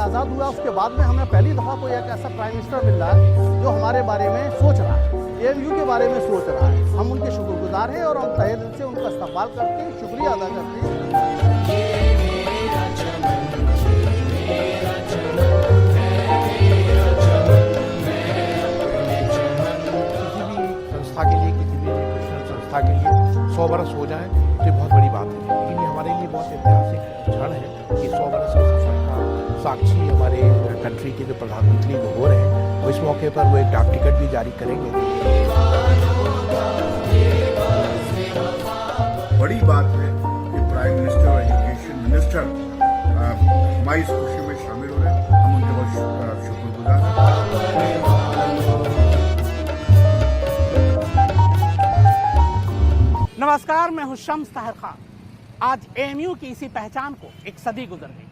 आज़ाद हुआ उसके बाद में हमें पहली दफ़ा कोई एक ऐसा प्राइम मिनिस्टर मिल रहा है जो हमारे बारे में सोच रहा है, एएमयू के बारे में सोच रहा है। हम उनके शुक्रगुजार हैं और हम तहे दिल से उनका इस्तकबाल करते हैं, शुक्रिया अदा करते हैं। संस्था के लिए, किसी भी एजुकेशनल संस्था के लिए 100 बरस हो जाए तो ये बहुत बड़ी बात है। लेकिन ये हमारे लिए बहुत ऐतिहासिक क्षण है कि 100 बरस के सफर का साक्षी हमारे कंट्री के जो प्रधानमंत्री वो हो रहे हैं, वो इस मौके पर वो एक डाक टिकट भी जारी करेंगे। बड़ी बात है कि प्राइम मिनिस्टर और एजुकेशन मिनिस्टर हमारी इस खुशी में शामिल हो रहे हैं। हम उनके बहुत शुक्रगुजार हैं। नमस्कार, मैं हूं शम्स ताहिर खान। आज एएमयू की इसी पहचान को एक सदी गुजर गई।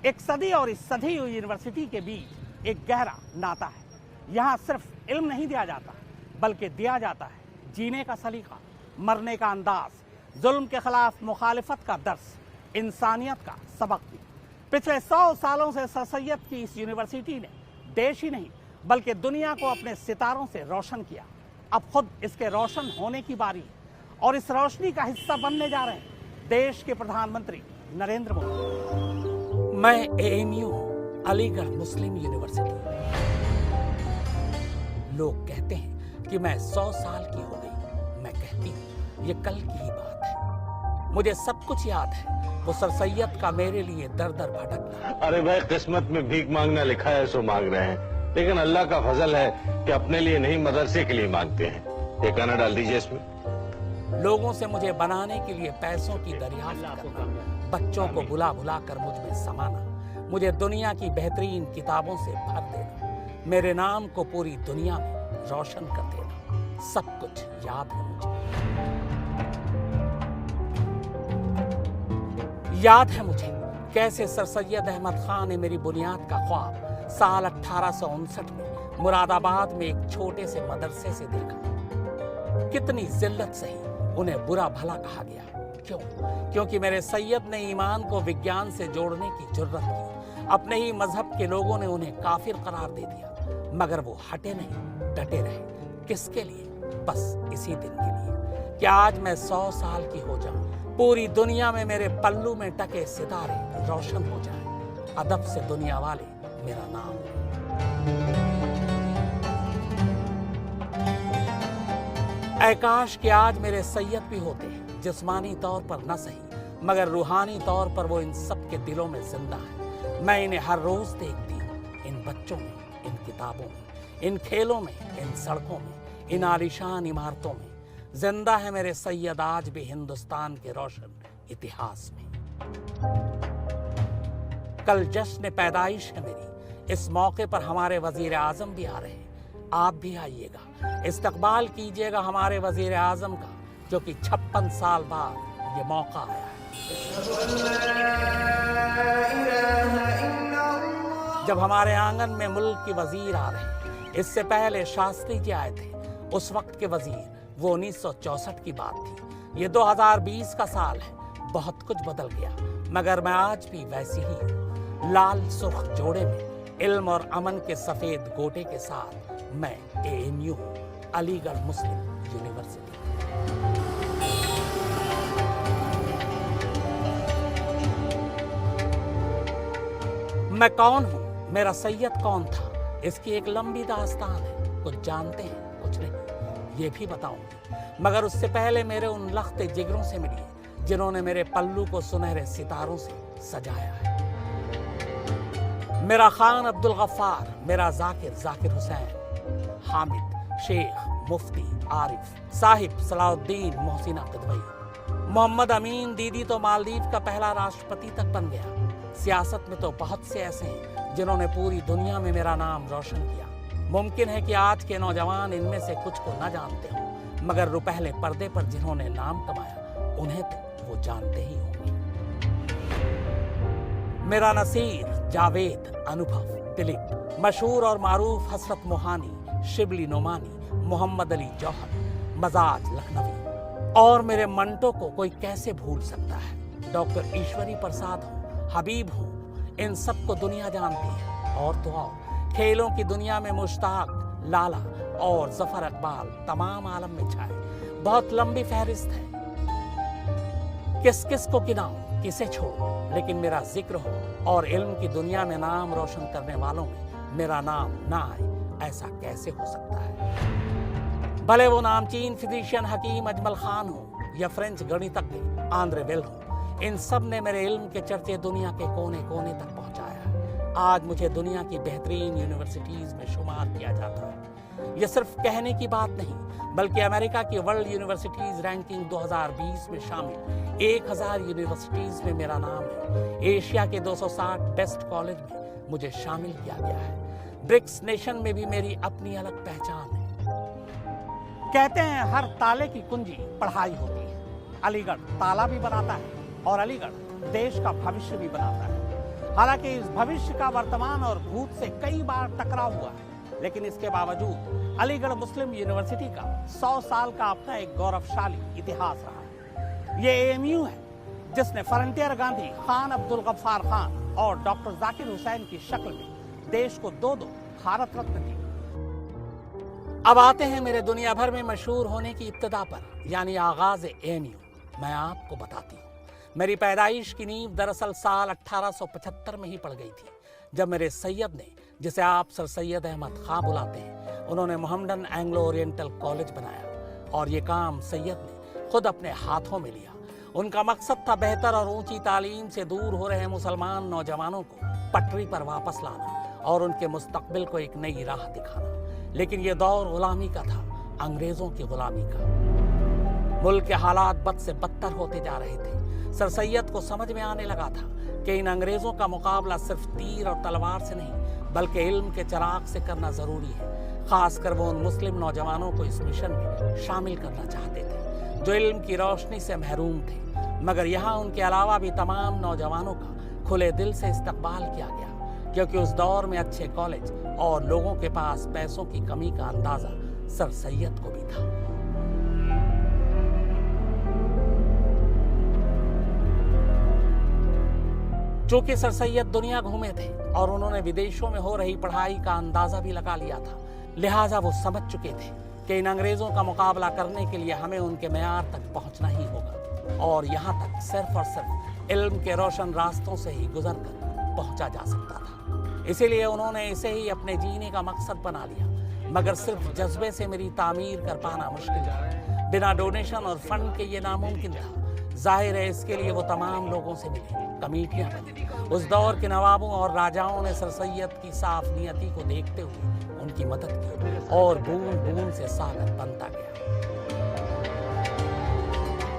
एक सदी और इस सदी यूनिवर्सिटी के बीच एक गहरा नाता है। यहाँ सिर्फ इल्म नहीं दिया जाता, बल्कि दिया जाता है जीने का सलीका, मरने का अंदाज, जुल्म के खिलाफ मुखालिफत का दर्स, इंसानियत का सबक भी। पिछले 100 सालों से सर सैयद की इस यूनिवर्सिटी ने देश ही नहीं बल्कि दुनिया को अपने सितारों से रोशन किया। अब खुद इसके रोशन होने की बारी है और इस रोशनी का हिस्सा बनने जा रहे हैं देश के प्रधानमंत्री नरेंद्र मोदी। मैं एएमयू अलीगढ़ मुस्लिम यूनिवर्सिटी। लोग कहते हैं कि मैं 100 साल की हो गई। मैं कहती हूँ ये कल की ही बात है। मुझे सब कुछ याद है, वो सर सैयद का मेरे लिए दर दर भटकना। अरे भाई, किस्मत में भीख मांगना लिखा है सो मांग रहे हैं, लेकिन अल्लाह का फजल है कि अपने लिए नहीं मदरसे के लिए मांगते हैं। ये गाना डाल दीजिए इसमें। लोगों से मुझे बनाने के लिए पैसों की दरियाफ्त करना, बच्चों को बुला बुला कर मुझ में समाना, मुझे दुनिया की बेहतरीन किताबों से भर देना, मेरे नाम को पूरी दुनिया में रोशन कर देना, सब कुछ याद है मुझे। याद है मुझे कैसे सर सैयद अहमद खान ने मेरी बुनियाद का ख्वाब साल 1859 में मुरादाबाद में एक छोटे से मदरसे से देखा। कितनी जिल्लत सही उन्हें बुरा भला कहा गया। क्यों? क्योंकि मेरे सैयद ने ईमान को विज्ञान से जोड़ने की जुर्रत की। अपने ही मजहब के लोगों ने उन्हें काफिर करार दे दिया, मगर वो हटे नहीं, डटे रहे। किसके लिए? बस इसी दिन के लिए कि आज मैं 100 साल की हो जाऊं, पूरी दुनिया में मेरे पल्लू में टके सितारे रोशन हो जाएं, अदब से दुनिया वाले मेरा नाम लें। ऐ काश कि आज मेरे सैयद भी होते हैं, जिस्मानी तौर पर न सही मगर रूहानी तौर पर वो इन सब के दिलों में जिंदा है। मैं इन्हें हर रोज देखती हूँ, इन बच्चों में, इन किताबों में, इन खेलों में, इन सड़कों में, इन आलिशान इमारतों में। जिंदा है मेरे सैयद आज भी हिंदुस्तान के रोशन इतिहास में। कल जश्न पैदाइश है मेरी। इस मौके पर हमारे वजीर आजम भी आ रहे हैं। आप भी आइएगा, इस्तकबाल कीजिएगा हमारे वजीर आजम का, जो कि 56 साल बाद ये मौका आया है। जब हमारे आंगन में मुल्क के वजीर आ रहे हैं, इससे पहले शास्त्री जी आए थे। उस वक्त के वजीर, वो 1964 की बात थी। ये 2020 का साल है। बहुत कुछ बदल गया, मगर मैं आज भी वैसी ही हूँ। लाल सुर्ख जोड़े में इल्म और अमन के सफेद गोटे के साथ मैं एएमयू अलीगढ़ मुस्लिम यूनिवर्सिटी। मैं कौन हूं, मेरा सैयद कौन था, इसकी एक लंबी दास्तान है। कुछ जानते हैं, कुछ नहीं, ये भी बताऊंगी। मगर उससे पहले मेरे उन लख्ते जिगरों से मिलिए जिन्होंने मेरे पल्लू को सुनहरे सितारों से सजाया है। मेरा खान अब्दुल गफ्फार, मेरा जाकिर हुसैन, हामिद, शेख, मुफ्ती, आरिफ, साहिब सलाउद्दीन मोहसिना किदवई, मोहम्मद अमीन दीदी तो मालदीव का पहला राष्ट्रपति तक बन गया। सियासत में तो बहुत से ऐसे हैं जिन्होंने पूरी दुनिया में मेरा नाम रोशन किया। मुमकिन है कि आज के नौजवान इनमें से कुछ को न जानते हो, मगर रुपहले पर्दे पर जिन्होंने नाम कमाया उन्हें तो वो जानते ही होंगे। मेरा नसीर, जावेद, अनुभव, दिलीप, मशहूर और मारूफ हसरत मोहानी, शिबली नोमानी, मोहम्मद अली जौहर, मजाज लखनवी, और मेरे मंटो को कोई कैसे भूल सकता है। डॉक्टर ईश्वरी प्रसाद हो, हबीब हो, इन सबको दुनिया जानती है। और तो और खेलों की दुनिया में मुश्ताक, लाला और जफर इकबाल तमाम आलम में छाए। बहुत लंबी फहरिस्त है, किस किस को गिनाऊं, किसे छोड़ूं, लेकिन मेरा जिक्र हो और इल्म की दुनिया में नाम रोशन करने वालों में मेरा नाम ना आए, ऐसा कैसे हो सकता है? भले वो नामचीन फिजिशियन हकीम अजमल खान हो या फ्रेंच गणितज्ञ आंद्रे बेल हो, इन सब ने मेरे इल्म के चर्चे दुनिया के कोने कोने तक पहुंचाया। आज मुझे दुनिया की बेहतरीन यूनिवर्सिटीज में शुमार किया जाता है। यह सिर्फ कहने की बात नहीं, बल्कि अमेरिका की वर्ल्ड यूनिवर्सिटीज रैंकिंग 2020 में शामिल 1000 यूनिवर्सिटीज में मेरा नाम है। एशिया के 260 बेस्ट कॉलेज में मुझे शामिल किया गया है। ब्रिक्स नेशन में भी मेरी अपनी अलग पहचान है। कहते हैं हर ताले की कुंजी पढ़ाई होती है। अलीगढ़ ताला भी बनाता है और अलीगढ़ देश का भविष्य भी बनाता है। हालांकि इस भविष्य का वर्तमान और भूत से कई बार टकराव हुआ है, लेकिन इसके बावजूद अलीगढ़ मुस्लिम यूनिवर्सिटी का 100 साल का अपना एक गौरवशाली इतिहास रहा है। ये एएमयू है जिसने फ्रंटियर गांधी, खान अब्दुल गफ्फार खान और डॉक्टर जाकिर हुसैन की शक्ल में देश को 2-2 भारत रत्न दी। अब आते हैं मेरे दुनिया भर में मशहूर होने की इब्तिदा पर, यानी आगाज एएमयू। मैं आपको बताती हूँ, मेरी पैदाइश की नींव दरअसल साल 1875 में ही पड़ गई थी, जब मेरे सैयद ने, जिसे आप सर सैयद अहमद खां बुलाते हैं, उन्होंने मोहम्मडन एंग्लो ओरिएंटल कॉलेज बनाया। और ये काम सैयद ने खुद अपने हाथों में लिया। उनका मकसद था बेहतर और ऊंची तालीम से दूर हो रहे मुसलमान नौजवानों को पटरी पर वापस लाना और उनके मुस्तकबिल को एक नई राह दिखाना। लेकिन ये दौर गुलामी का था, अंग्रेजों की गुलामी का। मुल्क के हालात बद से बदतर होते जा रहे थे। सर सैयद को समझ में आने लगा था कि इन अंग्रेजों का मुकाबला सिर्फ तीर और तलवार से नहीं, बल्कि इल्म के चिराग से करना जरूरी है। खासकर वो उन मुस्लिम नौजवानों को इस मिशन में शामिल करना चाहते थे जो इल्म की रोशनी से महरूम थे। मगर यहाँ उनके अलावा भी तमाम नौजवानों का खुले दिल से इस्तकबाल किया गया, क्योंकि उस दौर में अच्छे कॉलेज और लोगों के पास पैसों की कमी का अंदाजा सर सैयद को भी था। चूंकि सर सैयद दुनिया घूमे थे और उन्होंने विदेशों में हो रही पढ़ाई का अंदाजा भी लगा लिया था, लिहाजा वो समझ चुके थे कि इन अंग्रेजों का मुकाबला करने के लिए हमें उनके मेयार तक पहुंचना ही होगा, और यहाँ तक सिर्फ और सिर्फ इल्म के रोशन रास्तों से ही गुजरकर पहुंचा जा सकता था। इसीलिए उन्होंने इसे ही अपने जीने का मकसद बना लिया। मगर सिर्फ जज्बे से मेरी तामीर कर पाना मुश्किल था। बिना डोनेशन और फंड के ये नामुमकिन था। जाहिर है इसके लिए वो तमाम लोगों से मिले, कमेटियां बनी। उस दौर के नवाबों और राजाओं ने सर सैयद की साफ नियति को देखते हुए उनकी मदद की और बूंद बूंद से सागर बनता गया।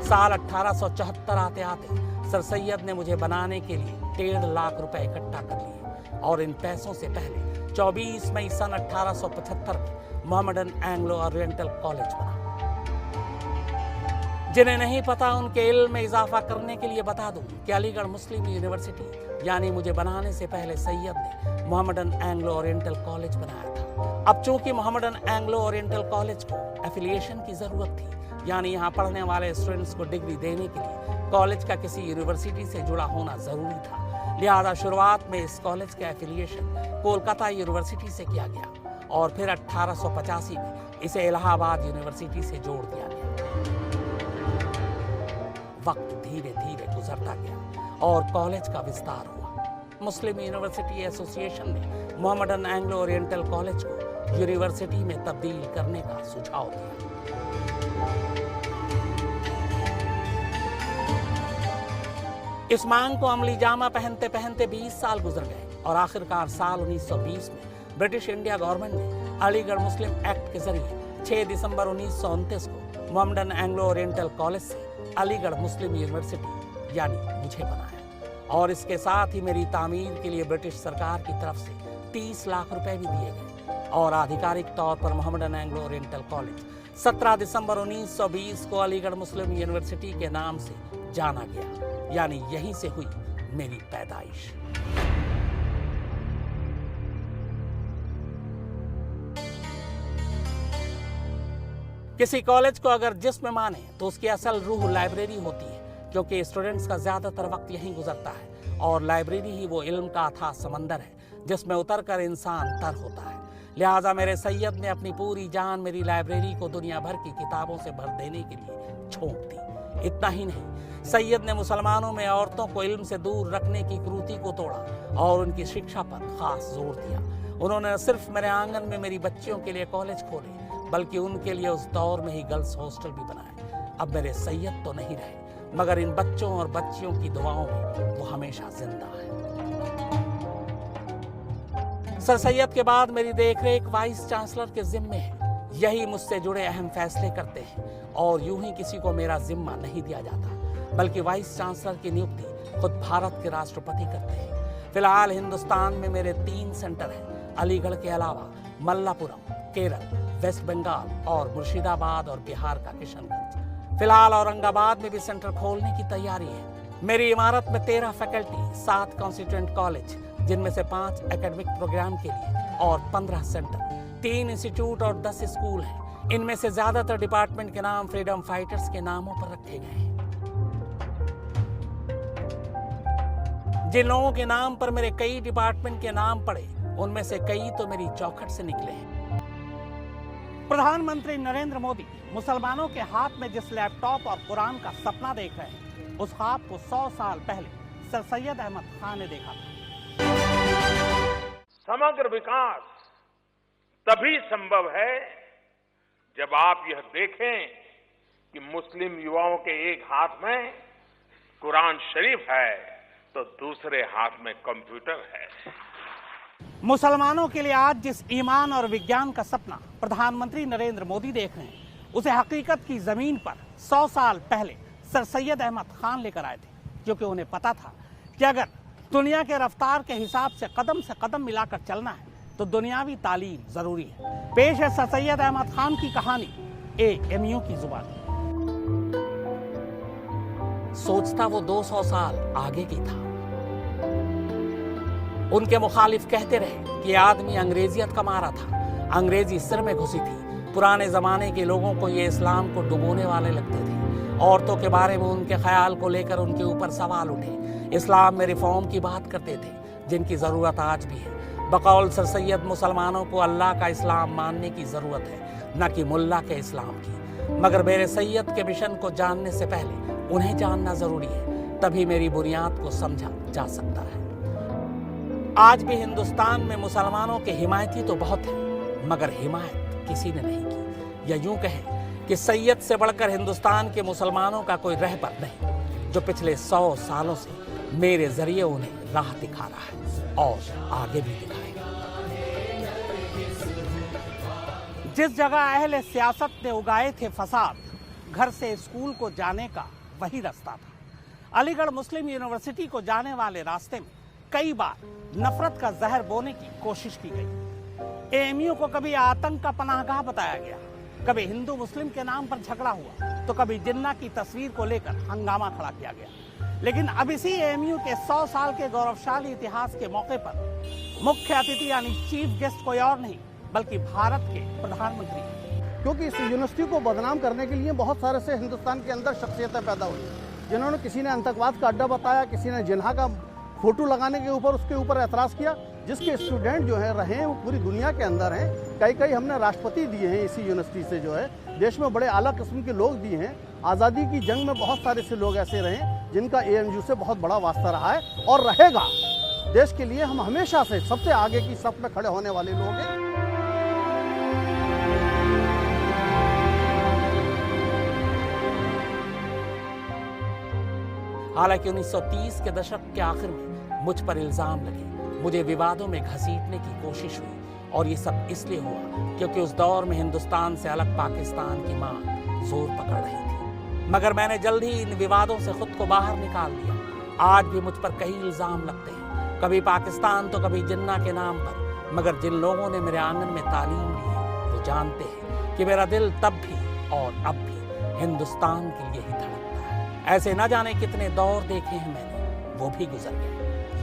साल 1874 आते आते सर सैयद ने मुझे बनाने के लिए 1.5 लाख रुपए इकट्ठा कर लिए, और इन पैसों से पहले 24 मई सन 1875 में मोहम्मडन एंग्लो ओरिएंटल कॉलेज बना। जिन्हें नहीं पता उनके इल्म में इजाफा करने के लिए बता दूं कि अलीगढ़ मुस्लिम यूनिवर्सिटी यानी मुझे बनाने से पहले सैयद ने मोहम्मडन एंग्लो ओरिएंटल कॉलेज बनाया था। अब चूंकि मोहम्मडन एंग्लो ओरिएंटल कॉलेज को एफिलिएशन की जरूरत थी, यानी यहाँ पढ़ने वाले स्टूडेंट्स को डिग्री देने के लिए कॉलेज का किसी यूनिवर्सिटी से जुड़ा होना जरूरी था, लिहाजा शुरुआत में इस कॉलेज का एफिलिएशन कोलकाता यूनिवर्सिटी से किया गया और फिर 1885 में इसे इलाहाबाद यूनिवर्सिटी से जोड़ दिया गया। वक्त धीरे धीरे गुजरता गया और कॉलेज का विस्तार हुआ। मुस्लिम यूनिवर्सिटी एसोसिएशन ने मोहम्मडन एंग्लो ओरिएंटल कॉलेज को यूनिवर्सिटी में तब्दील करने का सुझाव दिया। इस मांग को अमली जामा पहनते पहनते 20 साल गुजर गए और आखिरकार साल 1920 में ब्रिटिश इंडिया गवर्नमेंट ने अलीगढ़ मुस्लिम एक्ट के जरिए 6 दिसंबर 1929 को मोहम्मडन एंग्लो ओरिएंटल कॉलेज से अलीगढ़ मुस्लिम यूनिवर्सिटी यानी मुझे बनाया, और इसके साथ ही मेरी तामीर के लिए ब्रिटिश सरकार की तरफ से 30 लाख रुपए भी दिए गए, और आधिकारिक तौर पर मोहम्मडन एंग्लो ओरिएंटल कॉलेज 17 दिसंबर 1920 को अलीगढ़ मुस्लिम यूनिवर्सिटी के नाम से जाना गया, यानी यहीं से हुई मेरी पैदाइश। किसी कॉलेज को अगर जिस्म माने तो उसकी असल रूह लाइब्रेरी होती है, क्योंकि स्टूडेंट्स का ज्यादातर वक्त यहीं गुजरता है और लाइब्रेरी ही वो इल्म का अथाह समंदर है जिसमें उतरकर इंसान तर होता है। लिहाजा मेरे सैयद ने अपनी पूरी जान मेरी लाइब्रेरी को दुनिया भर की किताबों से भर देने के लिए झोंक दी। इतना ही नहीं, सैयद ने मुसलमानों में औरतों को इल्म से दूर रखने की कुरीति को तोड़ा और उनकी शिक्षा पर खास जोर दिया। उन्होंने न सिर्फ मेरे आंगन में मेरी बच्चियों के लिए कॉलेज खोले, बल्कि उनके लिए उस दौर में ही गर्ल्स हॉस्टल भी बनाए। अब मेरे सैयद तो नहीं रहे, मगर इन बच्चों और बच्चियों की दुआओं में वो हमेशा जिंदा है। सर सैयद के बाद मेरी देखरेख वाइस चांसलर के जिम्मे है। यही मुझसे जुड़े अहम फैसले करते हैं और यूं ही किसी को मेरा जिम्मा नहीं दिया जाता, बल्कि वाइस चांसलर की नियुक्ति खुद भारत के राष्ट्रपति करते हैं। फिलहाल हिंदुस्तान में मेरे 3 सेंटर हैं, अलीगढ़ के अलावा मल्लापुरम, केरल, वेस्ट बंगाल और मुर्शिदाबाद और बिहार का किशनगंज। फिलहाल औरंगाबाद में भी सेंटर खोलने की तैयारी है। मेरी इमारत में 13 फैकल्टी, 7 कॉन्स्टिट्यूएंट कॉलेज जिनमें से 5 एकेडमिक प्रोग्राम के लिए और 15 सेंटर, 3 इंस्टीट्यूट और 10 स्कूल हैं। इनमें से ज्यादातर डिपार्टमेंट के नाम फ्रीडम फाइटर्स के नामों पर रखे गए हैं। जिन लोगों के नाम पर मेरे कई डिपार्टमेंट के नाम पड़े, उनमें से कई तो मेरी चौखट से निकले हैं। प्रधानमंत्री नरेंद्र मोदी मुसलमानों के हाथ में जिस लैपटॉप और कुरान का सपना देख रहे हैं, उस ख्वाब को 100 साल पहले सर सैयद अहमद खान ने देखा था। समग्र विकास तभी संभव है जब आप यह देखें कि मुस्लिम युवाओं के एक हाथ में कुरान शरीफ है तो दूसरे हाथ में कंप्यूटर है। मुसलमानों के लिए आज जिस ईमान और विज्ञान का सपना प्रधानमंत्री नरेंद्र मोदी देख रहे हैं, उसे हकीकत की जमीन पर 100 साल पहले सर सैयद अहमद खान लेकर आए थे, क्योंकि उन्हें पता था कि अगर दुनिया के रफ्तार के हिसाब से कदम मिलाकर चलना है तो दुनियावी तालीम जरूरी है। पेश है सर सैयद अहमद खान की कहानी AMU की जुबान। सोचता वो 200 साल आगे की था। उनके मुखालिफ कहते रहे कि आदमी अंग्रेजियत का मारा था, अंग्रेजी सिर में घुसी थी। पुराने जमाने के लोगों को ये इस्लाम को डुबोने वाले लगते थे। औरतों के बारे में उनके ख्याल को लेकर उनके ऊपर सवाल उठे। इस्लाम में रिफॉर्म की बात करते थे, जिनकी ज़रूरत आज भी है। बकौल सर सैयद मुसलमानों को अल्लाह का इस्लाम मानने की ज़रूरत है, न कि मुल्ला के इस्लाम की। मगर मेरे सैयद के मिशन को जानने से पहले उन्हें जानना ज़रूरी है, तभी मेरी बुनियाद को समझा जा सकता है। आज भी हिंदुस्तान में मुसलमानों के हिमायती तो बहुत हैं, मगर हिमायत किसी ने नहीं की। या यूं कहें कि सैयद से बढ़कर हिंदुस्तान के मुसलमानों का कोई रहबर नहीं, जो पिछले 100 सालों से मेरे जरिए उन्हें राह दिखा रहा है और आगे भी दिखाएगा। जिस जगह अहले सियासत ने उगाए थे फसाद, घर से स्कूल को जाने का वही रास्ता था। अलीगढ़ मुस्लिम यूनिवर्सिटी को जाने वाले रास्ते में कई बार नफरत का जहर बोने की कोशिश की गई। AMU को कभी आतंक का पनाहगाह बताया गया, कभी हिंदू मुस्लिम के नाम पर झगड़ा हुआ, तो कभी जिन्ना की तस्वीर को लेकर हंगामा खड़ा किया गया। लेकिन अब इसी AMU के 100 साल के गौरवशाली इतिहास के मौके पर मुख्य अतिथि यानी चीफ गेस्ट कोई और नहीं बल्कि भारत के प्रधानमंत्री, क्योंकि इस यूनिवर्सिटी को बदनाम करने के लिए बहुत सारे से हिंदुस्तान के अंदर शख्सियतें पैदा हुई, जिन्होंने किसी ने आतंकवाद का अड्डा बताया, किसी ने जिन्हा का फोटो लगाने के ऊपर उसके ऊपर एतराज़ किया, जिसके स्टूडेंट जो है रहे हैं वो पूरी दुनिया के अंदर हैं। कई हमने राष्ट्रपति दिए हैं इसी यूनिवर्सिटी से, जो है देश में बड़े आला किस्म के लोग दिए हैं। आज़ादी की जंग में बहुत सारे से लोग ऐसे रहे जिनका AMU से बहुत बड़ा वास्ता रहा है और रहेगा। देश के लिए हम हमेशा से सबसे आगे की सफ में खड़े होने वाले लोग हैं। हालांकि 1930 के दशक के आखिर में मुझ पर इल्जाम लगे, मुझे विवादों में घसीटने की कोशिश हुई, और ये सब इसलिए हुआ क्योंकि उस दौर में हिंदुस्तान से अलग पाकिस्तान की मांग जोर पकड़ रही थी। मगर मैंने जल्द ही इन विवादों से खुद को बाहर निकाल लिया। आज भी मुझ पर कई इल्जाम लगते हैं, कभी पाकिस्तान तो कभी जिन्ना के नाम पर। मगर जिन लोगों ने मेरे आंगन में तालीम ली है वो जानते हैं कि मेरा दिल तब भी और अब भी हिंदुस्तान के लिए ही धड़कता है। ऐसे न जाने कितने दौर देखे हैं मैंने, वो भी गुजर गए,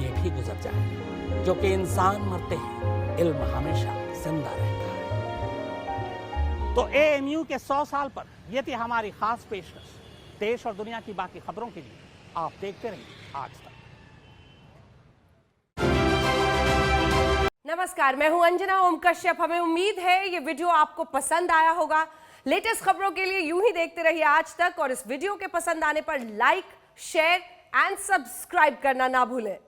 ये भी गुजर जाएगा। जो कि इंसान मरते हैं, इल्म हमेशा जिंदा रहता है। तो AMU के 100 साल पर यह थी हमारी खास पेशकश। देश और दुनिया की बाकी खबरों के लिए आप देखते रहिए आज तक। नमस्कार, मैं हूं अंजना ओम कश्यप। हमें उम्मीद है ये वीडियो आपको पसंद आया होगा। लेटेस्ट खबरों के लिए यूं ही देखते रहिए आज तक, और इस वीडियो के पसंद आने पर लाइक, शेयर एंड सब्सक्राइब करना ना भूलें।